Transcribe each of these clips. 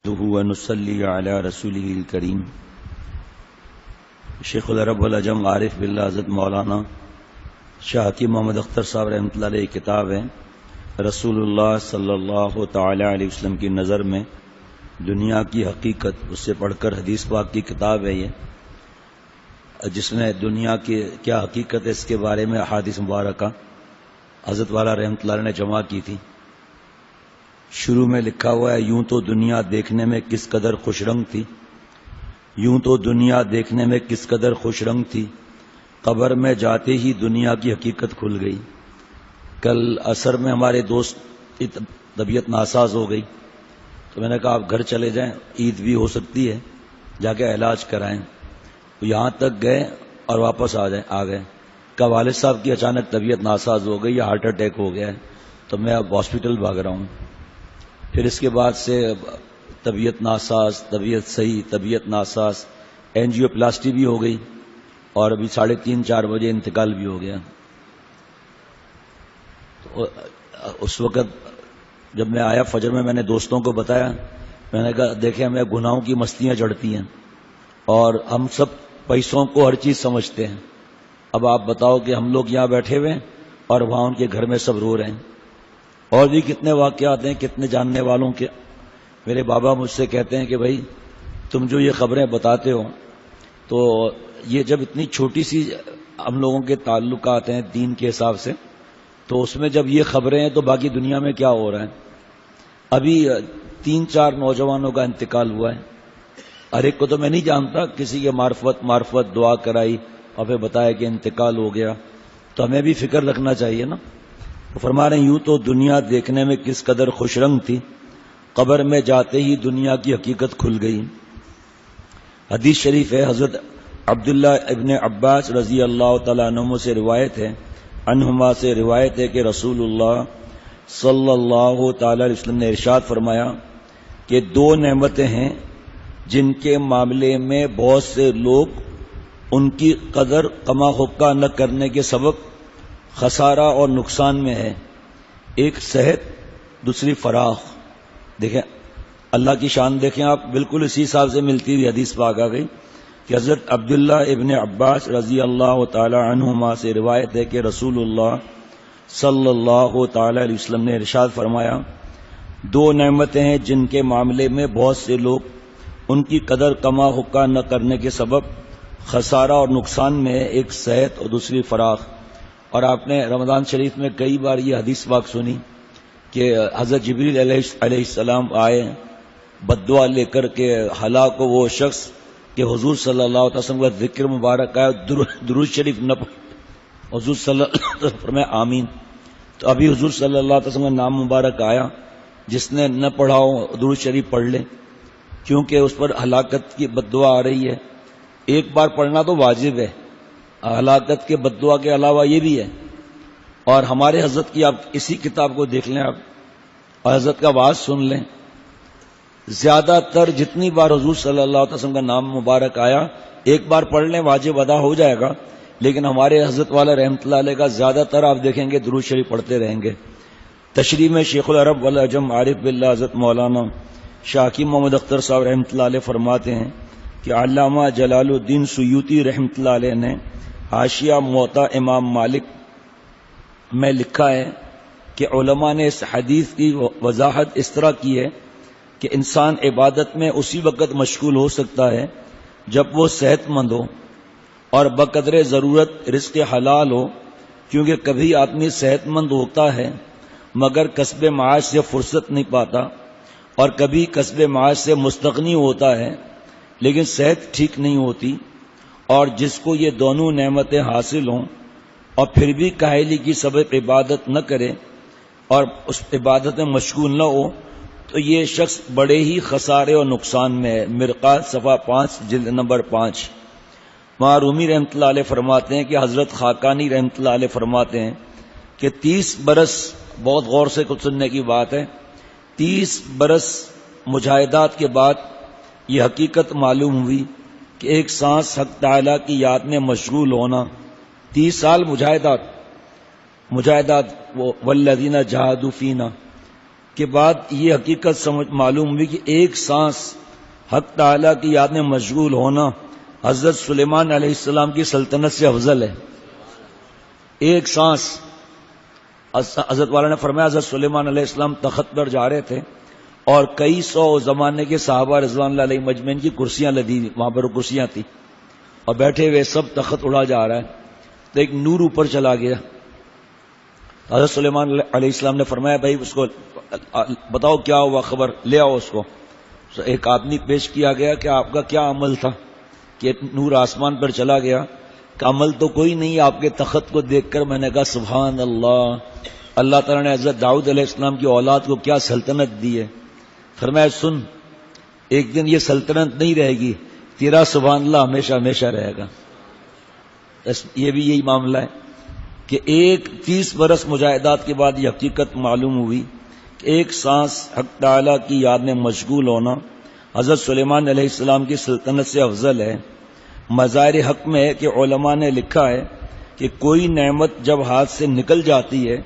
نحمده ونصلي على رسوله الكريم. شیخ العرب والعجم عارف باللہ حضرت مولانا شاہ حکیم محمد اختر صاحب رحمۃ اللہ علیہ کتاب ہے رسول اللہ صلی اللہ تعالی علیہ وسلم کی نظر میں دنیا کی حقیقت. اس سے پڑھ کر حدیث پاک کی کتاب ہے یہ، جس میں دنیا کی کیا حقیقت ہے اس کے بارے میں احادیث مبارکہ حضرت والا رحمۃ اللہ علیہ نے جمع کی تھی. شروع میں لکھا ہوا ہے، یوں تو دنیا دیکھنے میں کس قدر خوش رنگ تھی، یوں تو دنیا دیکھنے میں کس قدر خوش رنگ تھی، قبر میں جاتے ہی دنیا کی حقیقت کھل گئی. کل عصر میں ہمارے دوست کی طبیعت ناساز ہو گئی تو میں نے کہا آپ گھر چلے جائیں، عید بھی ہو سکتی ہے، جا کے علاج کرائیں. یہاں تک گئے اور واپس آ گئے. کہ والد صاحب کی اچانک طبیعت ناساز ہو گئی یا ہارٹ اٹیک ہو گیا ہے تو میں اب ہاسپٹل بھاگ رہا ہوں. پھر اس کے بعد سے طبیعت ناساز، طبیعت صحیح، طبیعت ناساز، اینجیو پلاسٹی بھی ہو گئی اور ابھی 3:30-4 بجے انتقال بھی ہو گیا. تو اس وقت جب میں آیا فجر میں نے دوستوں کو بتایا، میں نے کہا دیکھیں ہمیں گناہوں کی مستیاں چڑھتی ہیں اور ہم سب پیسوں کو ہر چیز سمجھتے ہیں. اب آپ بتاؤ کہ ہم لوگ یہاں بیٹھے ہوئے ہیں اور وہاں ان کے گھر میں سب رو رہے ہیں. اور بھی کتنے واقعات ہیں کتنے جاننے والوں کے. میرے بابا مجھ سے کہتے ہیں کہ بھائی تم جو یہ خبریں بتاتے ہو تو یہ جب اتنی چھوٹی سی ہم لوگوں کے تعلقات ہیں دین کے حساب سے، تو اس میں جب یہ خبریں ہیں تو باقی دنیا میں کیا ہو رہا ہے. ابھی 3-4 نوجوانوں کا انتقال ہوا ہے. ہر ایک کو تو میں نہیں جانتا، کسی کے معرفت دعا کرائی اور پھر بتایا کہ انتقال ہو گیا. تو ہمیں بھی فکر رکھنا چاہیے نا. فرما رہے ہیں، یوں تو دنیا دیکھنے میں کس قدر خوش رنگ تھی، قبر میں جاتے ہی دنیا کی حقیقت کھل گئی. حدیث شریف ہے، حضرت عبداللہ ابن عباس رضی اللہ تعالیٰ عنہ سے روایت ہے، عنہما سے روایت ہے کہ رسول اللہ صلی اللہ تعالی علیہ وسلم نے ارشاد فرمایا کہ 2 نعمتیں ہیں جن کے معاملے میں بہت سے لوگ ان کی قدر کما حقہ نہ کرنے کے سبب خسارہ اور نقصان میں ہے. ایک صحت، دوسری فراخ. دیکھیں اللہ کی شان دیکھیں آپ، بالکل اسی حساب سے ملتی ہوئی حدیث پاک آ گئی کہ حضرت عبداللہ ابن عباس رضی اللہ تعالی عنہما سے روایت ہے کہ رسول اللہ صلی اللہ تعالی علیہ وسلم نے ارشاد فرمایا، 2 نعمتیں ہیں جن کے معاملے میں بہت سے لوگ ان کی قدر کما حقہ نہ کرنے کے سبب خسارہ اور نقصان میں ہے، ایک صحت اور دوسری فراخ. اور آپ نے رمضان شریف میں کئی بار یہ حدیث پاک سنی کہ حضرت جبریل علیہ السلام آئے بد دعا لے کر کے ہلاک وہ شخص کہ حضور صلی اللہ علیہ وسلم کا ذکر مبارک آیا، درود شریف نہ پڑھ. حضور صلی اللہ علیہ وسلم فرمائے آمین. تو ابھی حضور صلی اللہ علیہ وسلم کا نام مبارک آیا، جس نے نہ پڑھا ہو درود شریف پڑھ لے، کیونکہ اس پر ہلاکت کی بد دعا آ رہی ہے. ایک بار پڑھنا تو واجب ہے، ہلاکت کے بد دعا کے علاوہ یہ بھی ہے. اور ہمارے حضرت کی آپ اسی کتاب کو دیکھ لیں آپ اور حضرت کا واعظ سن لیں، زیادہ تر جتنی بار حضور صلی اللہ علیہ وسلم کا نام مبارک آیا ایک بار پڑھ لیں واجب ادا ہو جائے گا. لیکن ہمارے حضرت والا رحمۃ اللہ علیہ کا زیادہ تر آپ دیکھیں گے درود شریف پڑھتے رہیں گے. تشریح میں شیخ العرب والعجم عارف باللہ حضرت مولانا شاہ حکیم محمد اختر صاحب رحمۃ اللہ علیہ فرماتے ہیں کہ علامہ جلال الدین سیوطی رحمۃ اللہ علیہ نے حاشیہ موطا امام مالک میں لکھا ہے کہ علماء نے اس حدیث کی وضاحت اس طرح کی ہے کہ انسان عبادت میں اسی وقت مشغول ہو سکتا ہے جب وہ صحت مند ہو اور بقدر ضرورت رزق حلال ہو، کیونکہ کبھی آدمی صحت مند ہوتا ہے مگر کسب معاش سے فرصت نہیں پاتا، اور کبھی کسب معاش سے مستغنی ہوتا ہے لیکن صحت ٹھیک نہیں ہوتی. اور جس کو یہ دونوں نعمتیں حاصل ہوں اور پھر بھی کاہلی کی سبب عبادت نہ کرے اور اس عبادت میں مشغول نہ ہو تو یہ شخص بڑے ہی خسارے اور نقصان میں ہے. مرقات صفحہ 5 جلد نمبر 5. معرومی رحمۃ اللہ علیہ فرماتے ہیں کہ حضرت خاقانی رحمۃ اللہ علیہ فرماتے ہیں کہ 30 برس، بہت غور سے کچھ سننے کی بات ہے، 30 برس مجاہدات کے بعد یہ حقیقت معلوم ہوئی کہ ایک سانس حق تعالیٰ کی یاد میں مشغول ہونا، 30 سال مجاہدات والذین جاہدوا فینا، کے بعد یہ حقیقت معلوم ہوئی کہ ایک سانس حق تعالیٰ کی یاد میں مشغول ہونا حضرت سلیمان علیہ السلام کی سلطنت سے افضل ہے. ایک سانس. حضرت والا نے فرمایا حضرت سلیمان علیہ السلام تخت پر جا رہے تھے اور کئی سو زمانے کے صحابہ رضوان اللہ علیہ مجمعین کی کرسیاں لدی، وہاں پر کرسیاں تھیں اور بیٹھے ہوئے سب تخت اڑا جا رہا ہے. تو ایک نور اوپر چلا گیا. حضرت سلیمان علیہ السلام نے فرمایا بھائی اس کو بتاؤ کیا ہوا، خبر لے آؤ اس کو. ایک آدمی پیش کیا گیا کہ آپ کا کیا عمل تھا کہ نور آسمان پر چلا گیا؟ کہ عمل تو کوئی نہیں، آپ کے تخت کو دیکھ کر میں نے کہا سبحان اللہ، اللہ تعالیٰ نے حضرت داؤد علیہ السلام کی اولاد کو کیا سلطنت دی ہے. فرمایا سن، ایک دن یہ سلطنت نہیں رہے گی، تیرا سبحان اللہ ہمیشہ ہمیشہ رہے گا. یہ بھی یہی معاملہ ہے کہ 30 برس مجاہدات کے بعد یہ حقیقت معلوم ہوئی کہ ایک سانس حق تعالیٰ کی یاد میں مشغول ہونا حضرت سلیمان علیہ السلام کی سلطنت سے افضل ہے. مظاہر حق میں ہے کہ علماء نے لکھا ہے کہ کوئی نعمت جب ہاتھ سے نکل جاتی ہے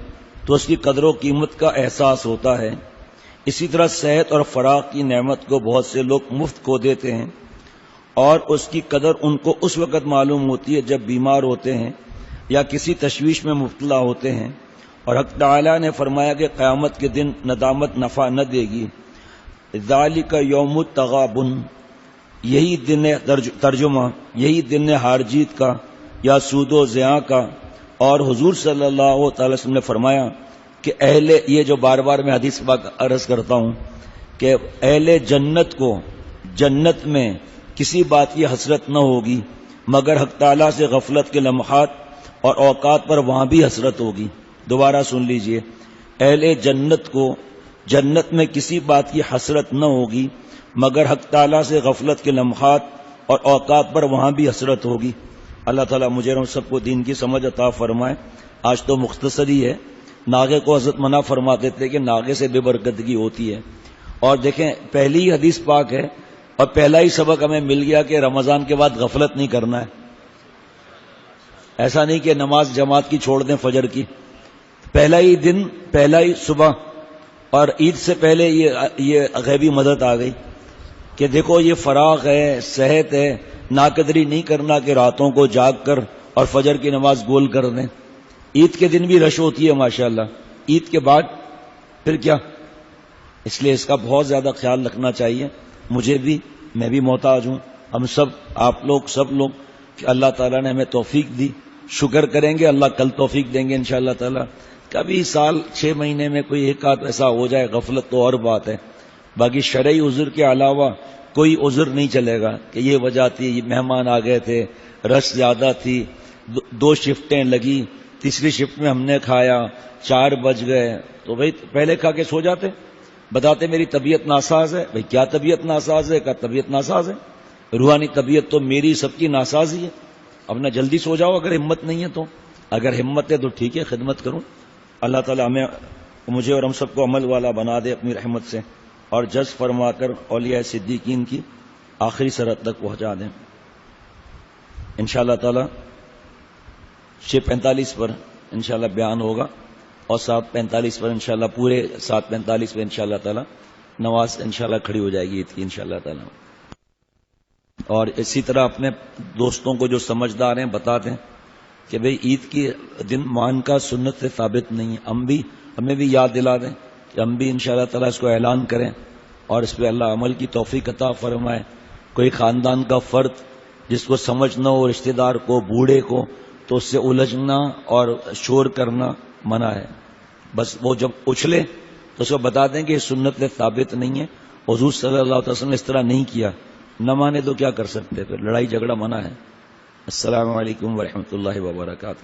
تو اس کی قدر و قیمت کا احساس ہوتا ہے. اسی طرح صحت اور فراغ کی نعمت کو بہت سے لوگ مفت کھو دیتے ہیں اور اس کی قدر ان کو اس وقت معلوم ہوتی ہے جب بیمار ہوتے ہیں یا کسی تشویش میں مبتلا ہوتے ہیں. اور حق تعالیٰ نے فرمایا کہ قیامت کے دن ندامت نفع نہ دے گی. ذالک یوم التغابن، یہی دن ترجمہ یہی دن ہار جیت کا یا سود و زیاں کا. اور حضور صلی اللہ تعالی وسلم نے فرمایا کہ یہ جو بار بار میں حدیث پاک عرض کرتا ہوں کہ اہل جنت کو جنت میں کسی بات کی حسرت نہ ہوگی مگر حق تعالیٰ سے غفلت کے لمحات اور اوقات پر وہاں بھی حسرت ہوگی. دوبارہ سن لیجئے، اہل جنت کو جنت میں کسی بات کی حسرت نہ ہوگی مگر حق تعالیٰ سے غفلت کے لمحات اور اوقات پر وہاں بھی حسرت ہوگی. اللہ تعالیٰ مجھے اور سب کو دین کی سمجھ عطا فرمائے. آج تو مختصر ہی ہے. ناغے کو حضرت منع فرماتے تھے کہ ناغے سے بے برکتگی ہوتی ہے. اور دیکھیں پہلی حدیث پاک ہے اور پہلا ہی سبق ہمیں مل گیا کہ رمضان کے بعد غفلت نہیں کرنا ہے. ایسا نہیں کہ نماز جماعت کی چھوڑ دیں فجر کی. پہلا ہی دن، پہلا ہی صبح اور عید سے پہلے یہ غیبی مدد آ گئی کہ دیکھو یہ فراغ ہے، صحت ہے، ناقدری نہیں کرنا کہ راتوں کو جاگ کر اور فجر کی نماز گول کر دیں. عید کے دن بھی رش ہوتی ہے ماشاءاللہ، عید کے بعد پھر کیا. اس لیے اس کا بہت زیادہ خیال رکھنا چاہیے. مجھے بھی، میں بھی محتاج ہوں، ہم سب، آپ لوگ، سب لوگ کہ اللہ تعالیٰ نے ہمیں توفیق دی. شکر کریں گے، اللہ کل توفیق دیں گے انشاءاللہ تعالیٰ. کبھی سال 6 مہینے میں کوئی ایک آدھ ایسا ہو جائے غفلت تو اور بات ہے. باقی شرعی عذر کے علاوہ کوئی عذر نہیں چلے گا کہ یہ وجہ تھی، یہ مہمان آ گئے تھے، رش زیادہ تھی، 2 شفٹیں لگی، تیسری شفٹ میں ہم نے کھایا، 4 بج گئے. تو بھائی پہلے کھا کے سو جاتے. بتاتے میری طبیعت ناساز ہے. بھائی کیا طبیعت ناساز ہے؟ کیا طبیعت ناساز ہے؟ روحانی طبیعت تو میری سب کی ناساز ہی ہے. اپنا جلدی سو جاؤ اگر ہمت نہیں ہے تو. اگر ہمت ہے تو ٹھیک ہے، خدمت کروں. اللہ تعالیٰ ہمیں، مجھے اور ہم سب کو عمل والا بنا دے اپنی رحمت سے اور جذب فرما کر اولیاء صدیقین کی آخری سرحد تک پہنچا دیں انشاءاللہ تعالیٰ. 6:45 پر انشاءاللہ بیان ہوگا اور 7:45 پر انشاءاللہ، پورے 7:45 پر انشاءاللہ تعالیٰ نماز انشاءاللہ کھڑی ہو جائے گی عید کی انشاءاللہ تعالیٰ. اور اسی طرح اپنے دوستوں کو جو سمجھدار ہیں بتا دیں کہ بھئی عید کی دن مان کا سنت سے ثابت نہیں ہے. ہمیں بھی یاد دلا دیں کہ ہم بھی انشاءاللہ تعالیٰ اس کو اعلان کریں اور اس پہ اللہ عمل کی توفیق عطا فرمائے. کوئی خاندان کا فرد جس کو سمجھ نہ ہو، رشتہ دار کو، بوڑھے کو، تو اس سے الجھنا اور شور کرنا منع ہے. بس وہ جب اچھلے تو اس کو بتا دیں کہ یہ سنت سے ثابت نہیں ہے. حضور صلی اللہ علیہ وسلم نے اس طرح نہیں کیا. نہ مانے تو کیا کر سکتے، پھر لڑائی جھگڑا منع ہے. السلام علیکم ورحمۃ اللہ وبرکاتہ.